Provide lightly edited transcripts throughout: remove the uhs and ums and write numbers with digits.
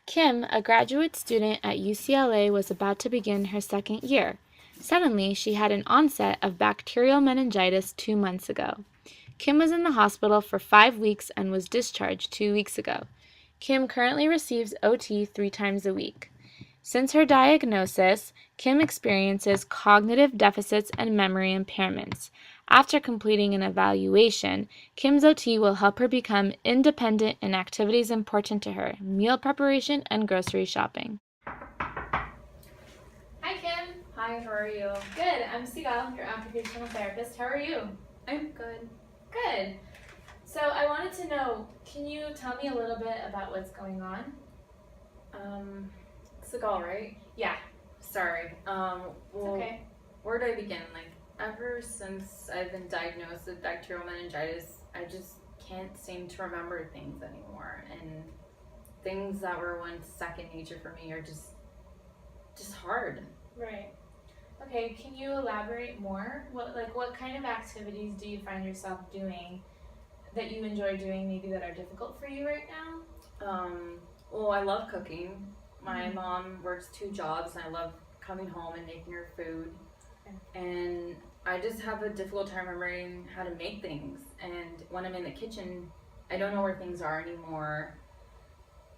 Kim, a graduate student at UCLA, was about to begin her second year. Suddenly, she had an onset of bacterial meningitis 2 months ago. Kim was in the hospital for 5 weeks and was discharged 2 weeks ago. Kim currently receives OT 3 times a week. Since her diagnosis, Kim experiences cognitive deficits and memory impairments. After completing an evaluation, Kim's OT will help her become independent in activities important to her, meal preparation and grocery shopping. Hi, Kim. Hi, how are you? Good. I'm Sigal, your occupational therapist. How are you? I'm good. Good. So I wanted to know, can you tell me a little bit about what's going on? Seagal, right? Yeah. Sorry. Well, Okay. where do I begin? Like, ever since I've been diagnosed with bacterial meningitis, I just can't seem to remember things anymore. And things that were once second nature for me are just hard. Right. Okay, can you elaborate more? What kind of activities do you find yourself doing that you enjoy doing, maybe that are difficult for you right now? Well, I love cooking. My mom works 2 jobs, and I love coming home and making her food. Okay. And I just have a difficult time remembering how to make things. And when I'm in the kitchen, I don't know where things are anymore.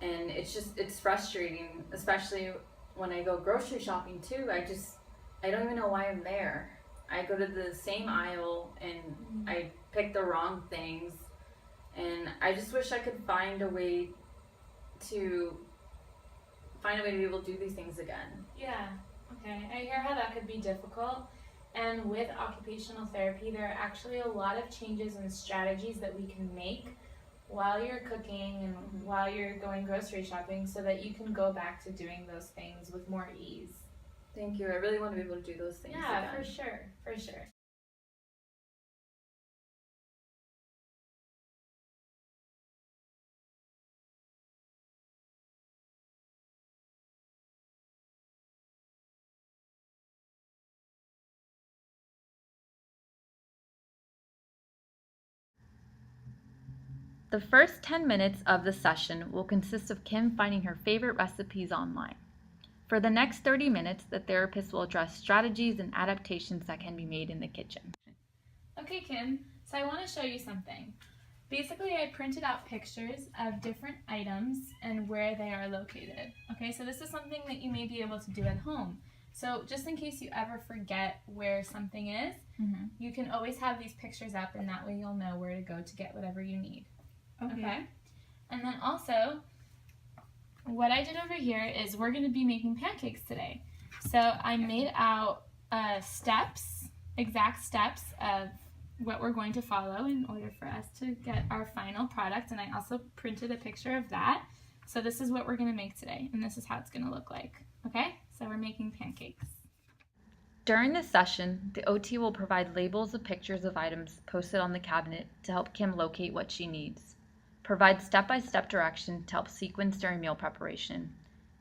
And it's frustrating, especially when I go grocery shopping too. I don't even know why I'm there. I go to the same aisle and I pick the wrong things. And I just wish I could find a way to be able to do these things again. Yeah, okay. I hear how that could be difficult. And with occupational therapy, there are actually a lot of changes and strategies that we can make while you're cooking and while you're going grocery shopping so that you can go back to doing those things with more ease. Thank you. I really want to be able to do those things Yeah, again. for sure. The first 10 minutes of the session will consist of Kim finding her favorite recipes online. For the next 30 minutes, the therapist will address strategies and adaptations that can be made in the kitchen. Okay, Kim, so I want to show you something. Basically, I printed out pictures of different items and where they are located. Okay, so this is something that you may be able to do at home. So just in case you ever forget where something is, you can always have these pictures up, and that way you'll know where to go to get whatever you need. Okay? And then also, what I did over here is we're going to be making pancakes today. So I made out exact steps of what we're going to follow in order for us to get our final product, and I also printed a picture of that. So this is what we're going to make today, and this is how it's going to look like. Okay? So we're making pancakes. During this session, the OT will provide labels of pictures of items posted on the cabinet to help Kim locate what she needs, provide step-by-step direction to help sequence during meal preparation,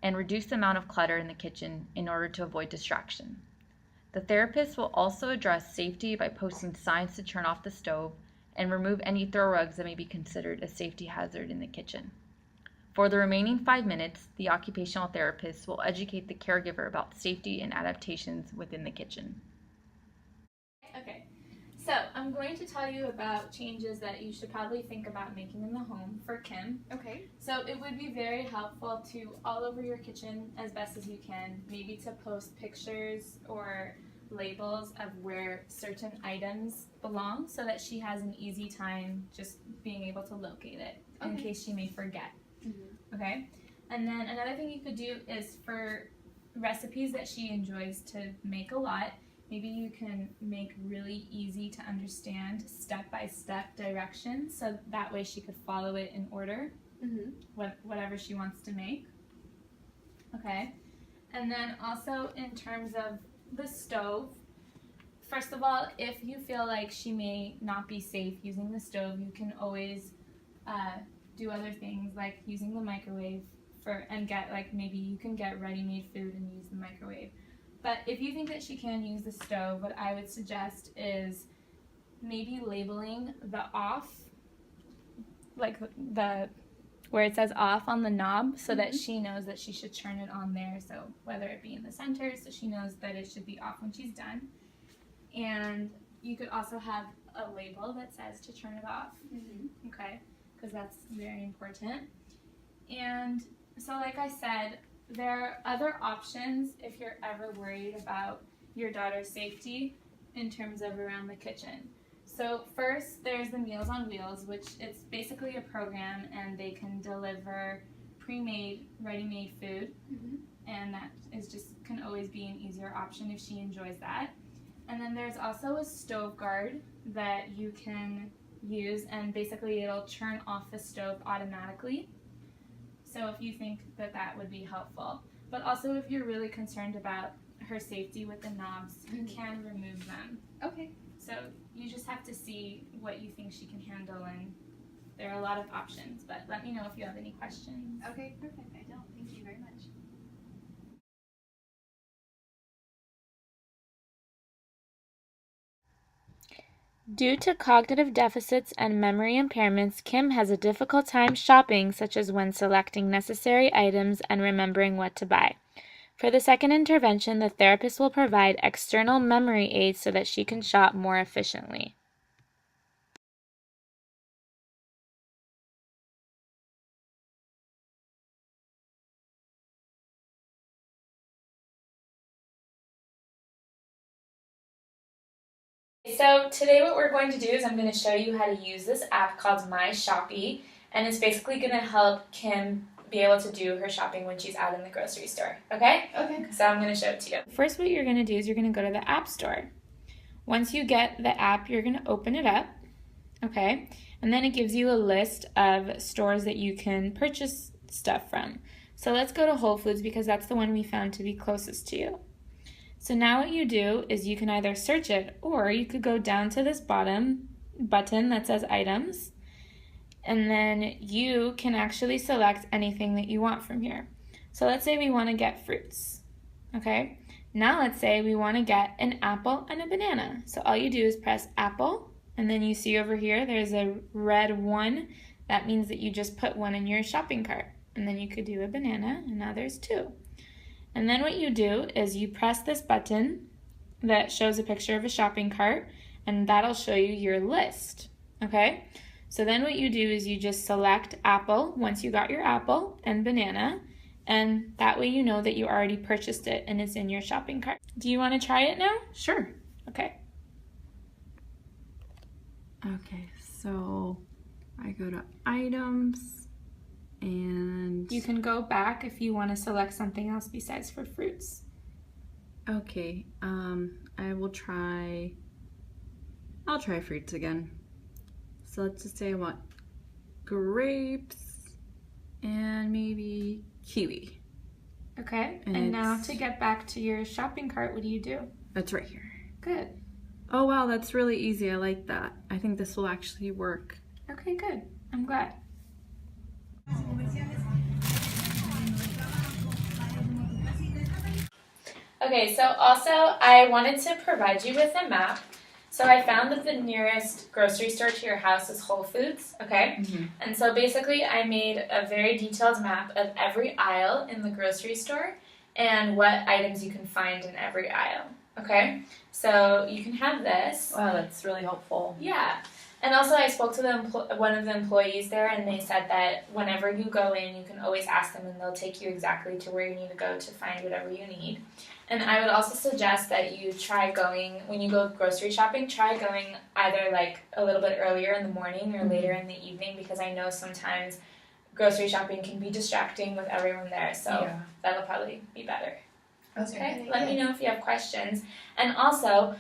and reduce the amount of clutter in the kitchen in order to avoid distraction. The therapist will also address safety by posting signs to turn off the stove and remove any throw rugs that may be considered a safety hazard in the kitchen. For the remaining 5 minutes, the occupational therapist will educate the caregiver about safety and adaptations within the kitchen. Okay, so I'm going to tell you about changes that you should probably think about making in the home for Kim. Okay. So it would be very helpful to, all over your kitchen as best as you can, maybe to post pictures or labels of where certain items belong so that she has an easy time just being able to locate it in case she may forget. Okay? And then another thing you could do is for recipes that she enjoys to make a lot, maybe you can make really easy to understand step-by-step directions so that way she could follow it in order, whatever she wants to make. Okay? And then also in terms of the stove, first of all, if you feel like she may not be safe using the stove, you can always do other things like using the microwave and get, like, maybe you can get ready-made food and use the microwave. But if you think that she can use the stove, what I would suggest is maybe labeling the off, like the where it says off on the knob so that she knows that she should turn it on there. So whether it be in the center, so she knows that it should be off when she's done. And you could also have a label that says to turn it off, okay, because that's very important. And so like I said, there are other options if you're ever worried about your daughter's safety in terms of around the kitchen. So first, there's the Meals on Wheels, which it's basically a program, and they can deliver pre-made, ready-made food, and that is just can always be an easier option if she enjoys that. And then there's also a stove guard that you can use, and basically it'll turn off the stove automatically. So if you think that that would be helpful, but also if you're really concerned about her safety with the knobs, you can remove them. Okay. So you just have to see what you think she can handle, and there are a lot of options, but let me know if you have any questions. Okay, perfect. I don't. Thank you very much. Due to cognitive deficits and memory impairments, Kim has a difficult time shopping, such as when selecting necessary items and remembering what to buy. For the second intervention, the therapist will provide external memory aids so that she can shop more efficiently. So today what we're going to do is I'm going to show you how to use this app called My Shoppy, and it's basically going to help Kim be able to do her shopping when she's out in the grocery store, okay? Okay. So I'm going to show it to you. First, what you're going to do is you're going to go to the App Store. Once you get the app, you're going to open it up, okay? And then it gives you a list of stores that you can purchase stuff from. So let's go to Whole Foods because that's the one we found to be closest to you. So now what you do is you can either search it, or you could go down to this bottom button that says Items, and then you can actually select anything that you want from here. So let's say we want to get fruits, okay? Now let's say we want to get an apple and a banana. So all you do is press apple, and then you see over here there's a red 1. That means that you just put 1 in your shopping cart. And then you could do a banana, and now there's 2. And then what you do is you press this button that shows a picture of a shopping cart, and that'll show you your list, okay? So then what you do is you just select apple once you got your apple and banana, and that way you know that you already purchased it and it's in your shopping cart. Do you want to try it now? Sure. Okay. Okay, so I go to items and You can go back if you want to select something else besides for fruits. okay, I'll try fruits again. So let's just say I want grapes and maybe kiwi. Okay, And and now it's- to get back to your shopping cart, what do? That's right here. Good. Oh wow, that's really easy. I like that. I think this will actually work. Okay, good. I'm glad. Okay, so also I wanted to provide you with a map. So I found that the nearest grocery store to your house is Whole Foods, okay? And so basically I made a very detailed map of every aisle in the grocery store and what items you can find in every aisle, okay? So you can have this. Wow, that's really helpful. Yeah. And also I spoke to one of the employees there, and they said that whenever you go in, you can always ask them and they'll take you exactly to where you need to go to find whatever you need. And I would also suggest that you try going, when you go grocery shopping, try going either like a little bit earlier in the morning or later in the evening, because I know sometimes grocery shopping can be distracting with everyone there. So that'll probably be better. Okay? Let me know if you have questions. And also,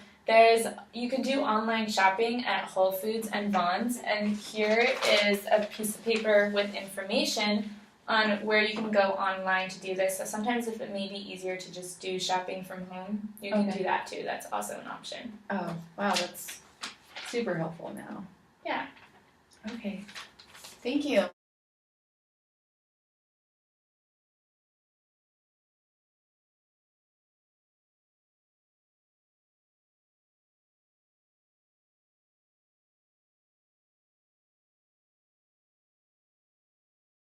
you can do online shopping at Whole Foods and Vons, and here is a piece of paper with information on where you can go online to do this. So sometimes if it may be easier to just do shopping from home, you can do that too. That's also an option. Oh, wow, that's super helpful now. Yeah. Okay. Thank you.